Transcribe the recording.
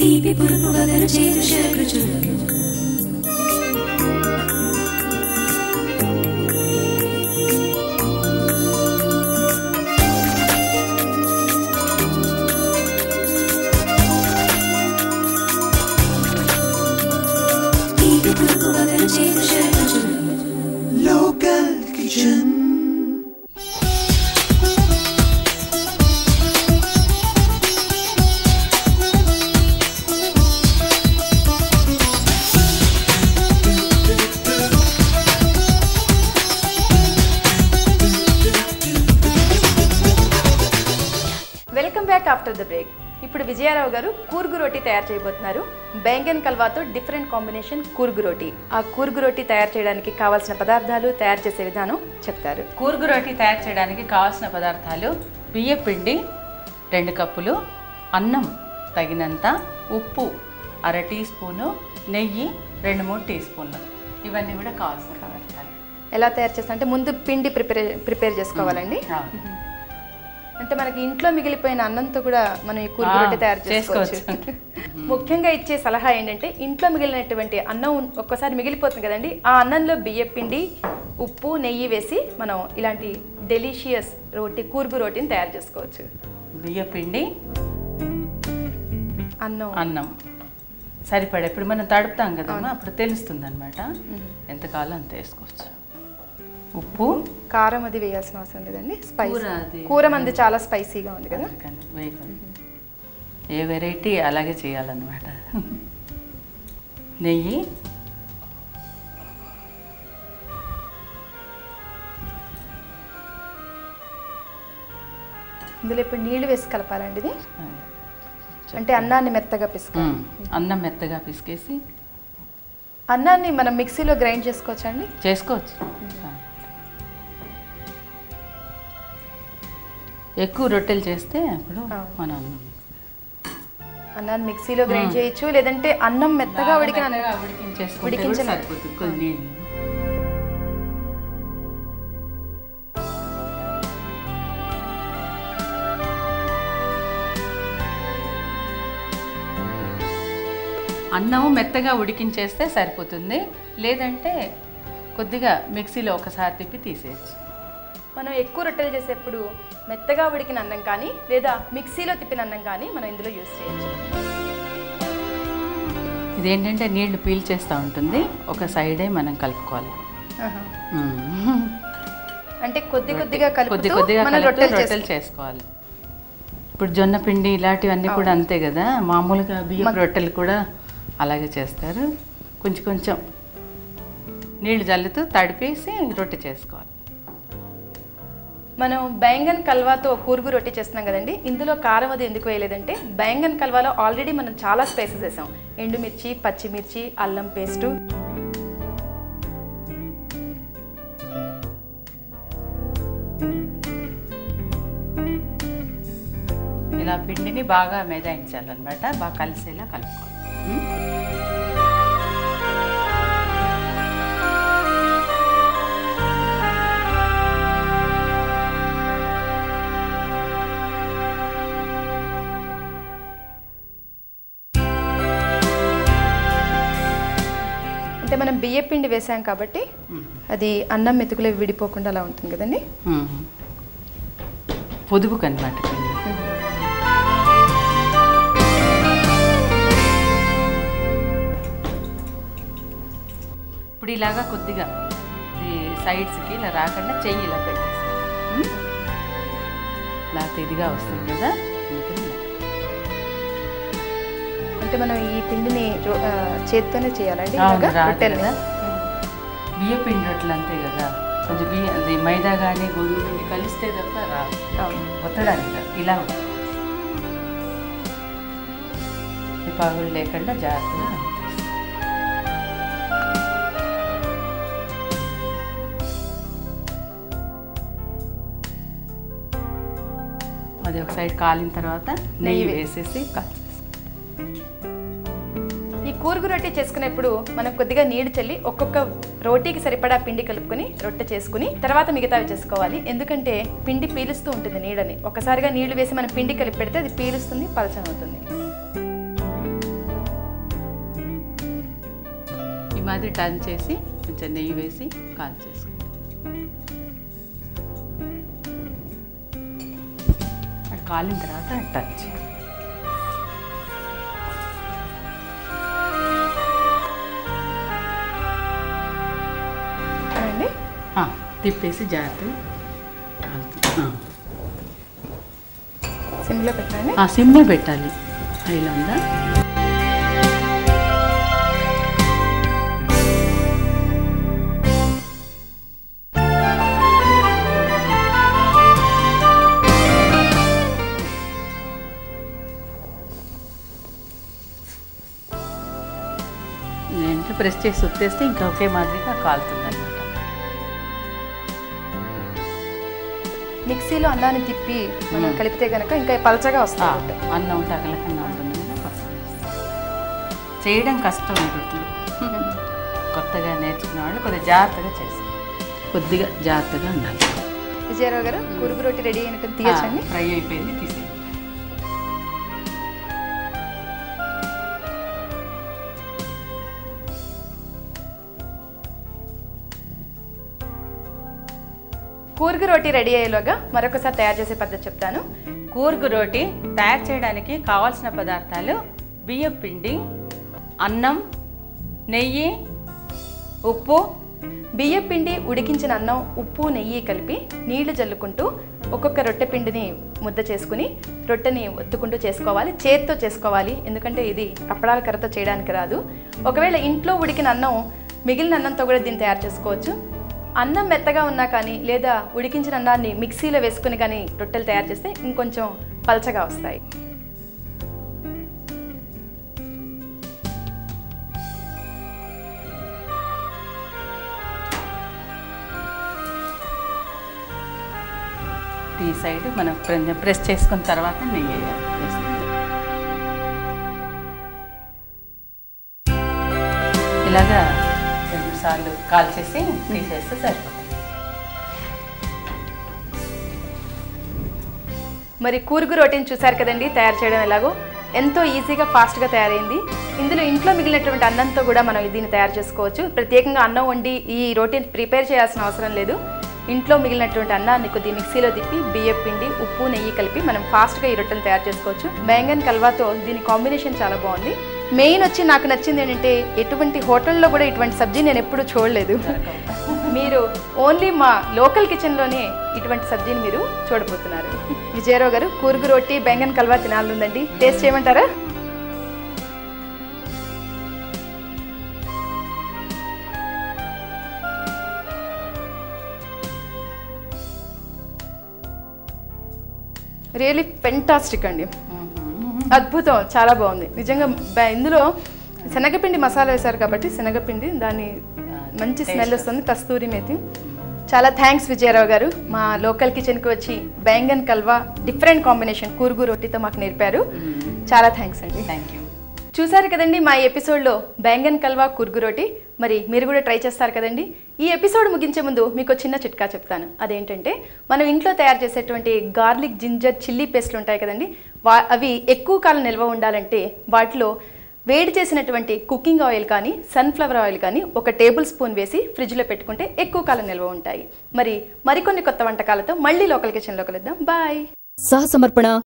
తీపి పురుపు వగరు చేదు శరకృచులు తీపి పురుపు వగరు చేదు శరకృచులు Local Kitchen. Welcome back after the break. ఇప్పుడు విజయారావు గారు కూర్గు రోటీ తయారు చేయబోతున్నారు. బెంగన్ కల్వాతో డిఫరెంట్ కాంబినేషన్ కూర్గు రోటీ. ఆ కూర్గు రోటీ తయారు చేయడానికి కావాల్సిన పదార్థాలు, తయారు చేసే విధానం చెప్తారు. కూర్గు రోటీ తయారు చేయడానికి కావాల్సిన పదార్థాలు: బియ్య పిండి 2 కప్పులు, అన్నం తగినంత, ఉప్పు 1/2 టీ స్పూను, నెయ్యి 2-3 టీ స్పూన్లు. ఇవన్నీ కూడా కావాల్సిన పదార్థాలు. ఎలా తయారు చేస్తా అంటే ముందు పిండి ప్రిపేర్ చేసుకోవాలండి. అంటే మనకి ఇంట్లో మిగిలిపోయిన అన్నంతో కూడా మనం ఈ కూర్గు రోటీ తయారు చేసుకోవచ్చు. ముఖ్యంగా ఇచ్చే సలహా ఏంటంటే ఇంట్లో మిగిలినటువంటి అన్నం ఒక్కసారి మిగిలిపోతుంది కదండి, ఆ అన్నంలో బియ్య పిండి, ఉప్పు, నెయ్యి వేసి మనం ఇలాంటి డెలిషియస్ కూర్గు రోటీని తయారు చేసుకోవచ్చు. బియ్య పిండి, అన్నం సరిపడా. ఇప్పుడు మనం తడుపుతాం కదమ్మా, అప్పుడు తెలుస్తుంది అనమాట ఎంత కావాలో అంత వేసుకోవచ్చు. ఉప్పు, కారం అది వేయాల్సిన అవసరం లేదండి. కూర మంది చాలా స్పైసీగా ఉంది కదా, ఏ వెరైటీ అలాగే చేయాలన్నమాట. నెయ్యి, ఇందులో ఇప్పుడు నీళ్లు వేసి కలపాలండి. ఇది అంటే అన్నాన్ని మెత్తగా పిసుకాలి. అన్నం మెత్తగా పిసికేసి అన్నాన్ని మనం మిక్సీలో గ్రైండ్ చేసుకోవచ్చా అండి? చేసుకోవచ్చు. ఎక్కువ రొట్టెలు చేస్తే అప్పుడు మనం అన్నాన్ని మిక్సీలో గ్రైండ్ చేయొచ్చు, లేదంటే అన్నం మెత్తగా ఉడికించేసుకుంటే సరిపోతుంది. కొన్ని అన్నం మెత్తగా ఉడికించేస్తే సరిపోతుంది, లేదంటే కొద్దిగా మిక్సీలో ఒకసారి తిప్పి తీసేయచ్చు. మనం ఎక్కువ రొట్టెలు చేసేప్పుడు మెత్తగా ఉడికిన అన్నం కానీ లేదా మిక్సీలో తిప్పిన అన్నం కానీ మనం ఇందులో యూజ్ చేయొచ్చు. ఇదేంటంటే నీళ్లు పీల్చేస్తూ ఉంటుంది, ఒక సైడే మనం కలుపుకోవాలి. అంటే కొద్దిగా రొట్టెలు చేసుకోవాలి. ఇప్పుడు జొన్న పిండి ఇలాంటివన్నీ కూడా అంతే కదా, మామూలుగా బియ్యం రొట్టెలు కూడా అలాగే చేస్తారు. కొంచెం నీళ్లు జల్లుతూ తడిపేసి రొట్టె చేసుకోవాలి. మనం బెంగన్ కల్వాతో కూర్గు రొట్టి చేస్తున్నాం కదండి, ఇందులో కారం అది ఎందుకు వేయలేదంటే బెంగన్ కల్వాలో ఆల్రెడీ మనం చాలా స్పైసెస్ వేసాం. ఎండుమిర్చి, పచ్చిమిర్చి, అల్లం పేస్టు, ఇలా పిండిని బాగా మెదాయించాలన్నమాట, బాగా కలిసేలా కలుపుకోవాలి. అంటే మనం బియ్య పిండి వేసాం కాబట్టి అది అన్నం మెతుకులు విడిపోకుండా అలా ఉంటుంది కదండి. పొదుపు కనమాట. ఇప్పుడు ఇలాగా కొద్దిగా ఈ సైడ్స్కి ఇలా రాకుండా చెయ్యి ఇలా పెట్టేస్తాం, లేకపోతే ఇదిగా వస్తుంది కదా. అంటే మనం ఈ పిండిని చేత్తోనే చేయాలండి. బియ్య పిండి రొట్టెలు అంతే కదా, కొంచెం అది మైదా కానీ గోధుమ పిండి కలిస్తే తప్ప రాదు, ఒత్తడానికి ఇలా పగులు లేకుండా జాగ్రత్తగా. అది ఒక సైడ్ కాలిన తర్వాత నెయ్యి వేసేసి ఈ కూర్గు రొట్టి చేసుకునేప్పుడు మనం కొద్దిగా నీళ్లు చల్లి ఒక్కొక్క రోటీకి సరిపడా పిండి కలుపుకొని రొట్టె చేసుకుని తర్వాత మిగతావి చేసుకోవాలి. ఎందుకంటే పిండి పీలుస్తూ ఉంటుంది నీడని. ఒకసారిగా నీళ్లు వేసి మనం పిండి కలిపి పెడితే అది పీలుస్తుంది, పలచన అవుతుంది. మాదిరి టర్న్ చేసి కొంచెం నెయ్యి వేసి కాల్ చేసుకో. అది కాలిన తర్వాత టర్న్ చేయాలి. తిప్పేసి జాగ్రత్తగా సిమ్లో పెట్టండి. సిమ్లో పెట్టాలి. హైలో ఉందా? ప్రెస్ చేసి ఉత్తేస్తే ఇంకా ఒకే మాదిరిగా కాలుతుంది అనమాట. మిక్సీలో అన్నాన్ని తిప్పి మనం కలిపితే కనుక ఇంకా పలచగా వస్తుంది. అన్నం తగలకన్నా ఉంటుంది కదా. చేయడం కష్టం ఈ రొట్టెలు. కొత్తగా నేర్చుకున్న వాళ్ళు కొద్దిగా జాగ్రత్తగా చేస్తారు. కొద్దిగా జాగ్రత్తగా ఉండాలి. విజయరావు గారు కురుగు రొట్టె రెడీ అయినట్టు తీయచ్చండి. ఫ్రై అయిపోయింది, తీసేయండి. కూర్గు రోటీ రెడీ అయ్యేలోగా మరొకసారి తయారు చేసే పద్ధతి చెప్తాను. కూర్గు రోటీ తయారు చేయడానికి కావాల్సిన పదార్థాలు: బియ్యం పిండి, అన్నం, నెయ్యి, ఉప్పు. బియ్యం పిండి, ఉడికించిన అన్నం, ఉప్పు, నెయ్యి కలిపి నీళ్లు జల్లుకుంటూ ఒక్కొక్క రొట్టె పిండిని ముద్ద చేసుకుని రొట్టెని ఒత్తుకుంటూ చేసుకోవాలి. చేతితో చేసుకోవాలి, ఎందుకంటే ఇది అప్పడాల కర్రతో చేయడానికి రాదు. ఒకవేళ ఇంట్లో ఉడికిన అన్నం మిగిలిన అన్నంతో కూడా దీన్ని తయారు చేసుకోవచ్చు. అన్నం మెత్తగా ఉన్నా కానీ లేదా ఉడికించిన అన్నాన్ని మిక్సీలో వేసుకుని కానీ రొట్టెలు తయారు చేస్తే ఇంకొంచెం పలచగా వస్తాయి. ఈ సైడ్ మనం ప్రెస్ చేసుకున్న తర్వాత నెయ్యి వేయాలి. ఇలాగా 2 సార్లు కాల్చేసి తీసేస్తే సరిపోతుంది. మరి కూర్గు రోటీని చూసారు కదండి తయారు చేయడం ఎలాగో. ఎంతో ఈజీగా ఫాస్ట్గా తయారైంది. ఇందులో ఇంట్లో మిగిలినటువంటి అన్నంతో కూడా మనం దీన్ని తయారు చేసుకోవచ్చు. ప్రత్యేకంగా అన్నం వండి ఈ రోటీని ప్రిపేర్ చేయాల్సిన అవసరం లేదు. ఇంట్లో మిగిలినటువంటి అన్నాన్ని కొద్ది మిక్సీలో తిప్పి బియ్యం పిండి, ఉప్పు, నెయ్యి కలిపి మనం ఫాస్ట్గా ఈ రొట్టెలు తయారు చేసుకోవచ్చు. బెంగన్ కల్వాతో దీని కాంబినేషన్ చాలా బాగుంది. మెయిన్ వచ్చి నాకు నచ్చింది ఏంటంటే ఎటువంటి హోటల్లో కూడా ఇటువంటి సబ్జీ నేను ఎప్పుడు చూడలేదు. మీరు ఓన్లీ మా లోకల్ కిచెన్లోనే ఇటువంటి సబ్జీని మీరు చూడబోతున్నారు. విజయరావు గారు కూర్గు రోటీ బెంగన్ కల్వా తినాలందండి. టేస్ట్ చేయమంటారా? రియలీ ఫెంటాస్టిక్ అండి. అద్భుతం, చాలా బాగుంది నిజంగా. ఇందులో శనగపిండి మసాలా వేశారు కాబట్టి శనగపిండి దాని మంచి స్మెల్ వస్తుంది. కస్తూరి మేతి. చాలా థ్యాంక్స్ విజయరావు గారు, మా లోకల్ కిచెన్కి వచ్చి బెంగన్ కల్వా డిఫరెంట్ కాంబినేషన్ కూర్గు రోటీతో మాకు నేర్పారు. చాలా థ్యాంక్స్ అండి. Thank you. చూసారు కదండి మా ఎపిసోడ్లో బెంగన్ కల్వా కూర్గు రోటీ. మరి మీరు కూడా ట్రై చేస్తారు కదండి. ఈ ఎపిసోడ్ ముగించే ముందు మీకు చిన్న చిట్కా చెప్తాను. అదేంటంటే మనం ఇంట్లో తయారు చేసేటువంటి గార్లిక్, జింజర్, చిల్లీ పేస్ట్లు ఉంటాయి కదండి. అవి ఎక్కువ కాలం నిల్వ ఉండాలంటే వాటిలో వేడి చేసినటువంటి కుకింగ్ ఆయిల్ కానీ సన్ఫ్లవర్ ఆయిల్ కానీ 1 టేబుల్ స్పూన్ వేసి ఫ్రిడ్జ్లో పెట్టుకుంటే ఎక్కువ కాలం నిల్వ ఉంటాయి. మరికొన్ని కొత్త వంటకాలతో మళ్ళీ లోకల్ కిచెన్లో కలుద్దాం. బాయ్. సహ సమర్పణ